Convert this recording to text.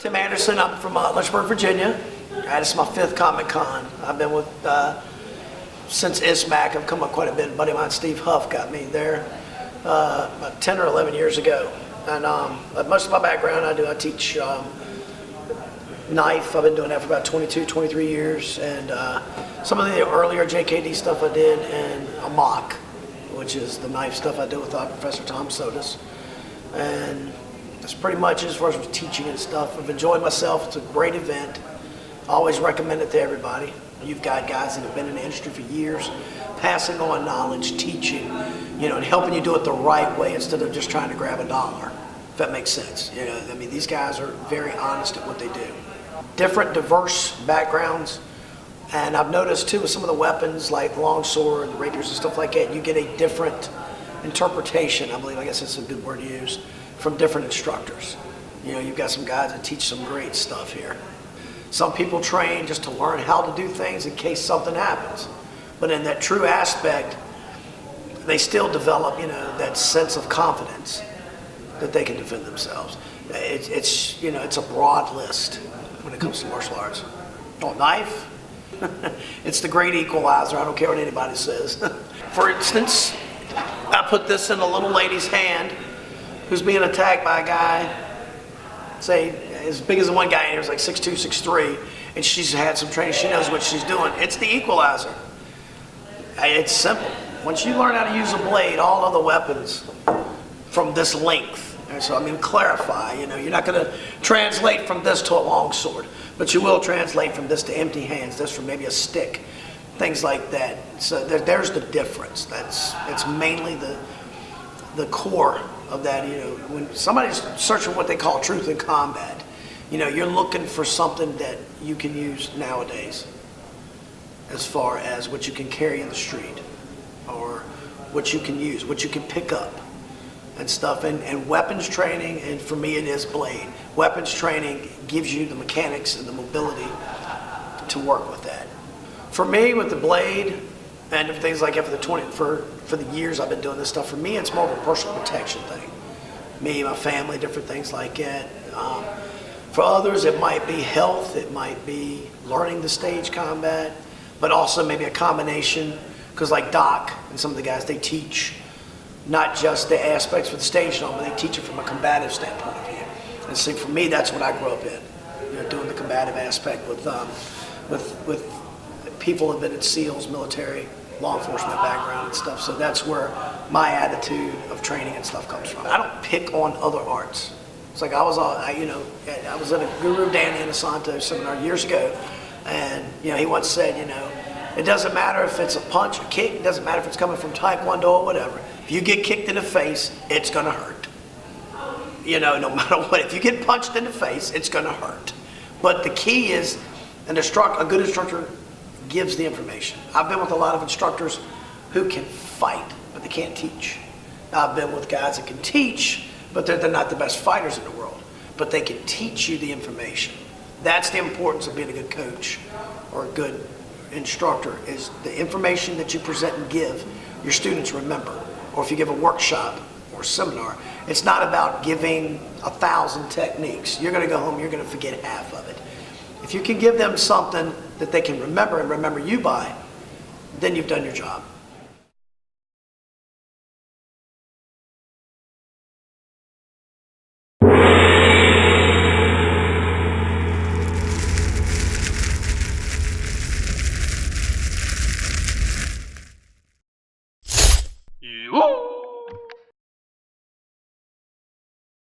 Tim Anderson. I'm from Lynchburg, Virginia. This is my 5th CombatCon. I've been with since ISMAC. I've come up quite a bit. A buddy of mine, Steve Huff, got me there about 10 or 11 years ago. And most of my background I teach knife. I've been doing that for about 22, 23 years. And some of the earlier JKD stuff I did, and a mock, which is the knife stuff I do with Professor Tom Sodas. And that's pretty much as far as teaching and stuff. I've enjoyed myself. It's a great event. I always recommend it to everybody. You've got guys that have been in the industry for years, passing on knowledge, teaching, and helping you do it the right way instead of just trying to grab a dollar, if that makes sense. I mean, these guys are very honest at what they do. Different, diverse backgrounds. And I've noticed too with some of the weapons like longsword, the rapiers and stuff like that, you get a different interpretation, I guess that's a good word to use, from different instructors. You've got some guys that teach some great stuff here. Some people train just to learn how to do things in case something happens. But in that true aspect, they still develop, that sense of confidence that they can defend themselves. It's a broad list when it comes to martial arts. Oh, knife? It's the great equalizer. I don't care what anybody says. For instance, I put this in a little lady's hand who's being attacked by a guy, say, as big as the one guy in here is like 6'2", 6'3", and she's had some training. She knows what she's doing. It's the equalizer. It's simple. Once you learn how to use a blade, all other weapons from this length. So clarify. You're not going to translate from this to a long sword, but you will translate from this to empty hands. This from maybe a stick, things like that. So there's the difference. It's mainly the core of that. When somebody's searching what they call truth in combat, you're looking for something that you can use nowadays, as far as what you can carry in the street, or what you can use, what you can pick up and stuff, and weapons training, and for me it is blade. Weapons training gives you the mechanics and the mobility to work with that. For me, with the blade and things like that, for the years I've been doing this stuff, for me it's more of a personal protection thing. Me, my family, different things like that. For others it might be health, it might be learning to stage combat, but also maybe a combination, because like Doc and some of the guys, they teach not just the aspects for the stage but they teach it from a combative standpoint of view. And see, for me, that's what I grew up in, doing the combative aspect with people who have been in SEALs, military, law enforcement background and stuff. So that's where my attitude of training and stuff comes from. I don't pick on other arts. It's like I was at a Guru Dan Inosanto seminar years ago, and he once said, it doesn't matter if it's a punch, a kick, it doesn't matter if it's coming from Taekwondo or whatever. If you get kicked in the face, it's gonna hurt. No matter what. If you get punched in the face, it's gonna hurt. But the key is, a good instructor gives the information. I've been with a lot of instructors who can fight, but they can't teach. I've been with guys that can teach, but they're not the best fighters in the world. But they can teach you the information. That's the importance of being a good coach or a good instructor, is the information that you present and give your students remember. Or if you give a workshop or a seminar, it's not about giving 1,000 techniques. You're going to go home, you're going to forget half of it. If you can give them something that they can remember and remember you by, then you've done your job. Woo!